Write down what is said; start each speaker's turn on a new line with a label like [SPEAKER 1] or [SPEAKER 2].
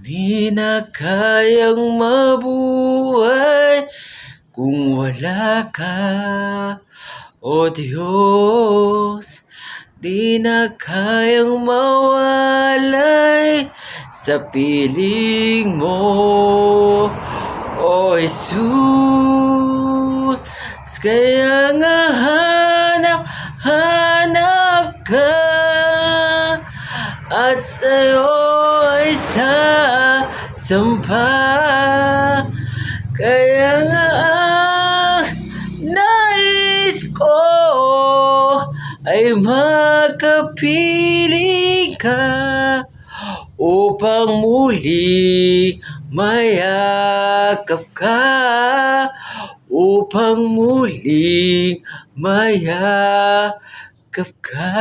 [SPEAKER 1] Di na kayang mabuhay kung wala ka, O Diyos. Di na kayang mawalay sa piling mo, O Jesus. Kaya nga hanap ka, at sa'yo ay sasampa. Kaya nga ang nais ko ay makapiling ka, upang muling mayakap ka, upang muling mayakap ka.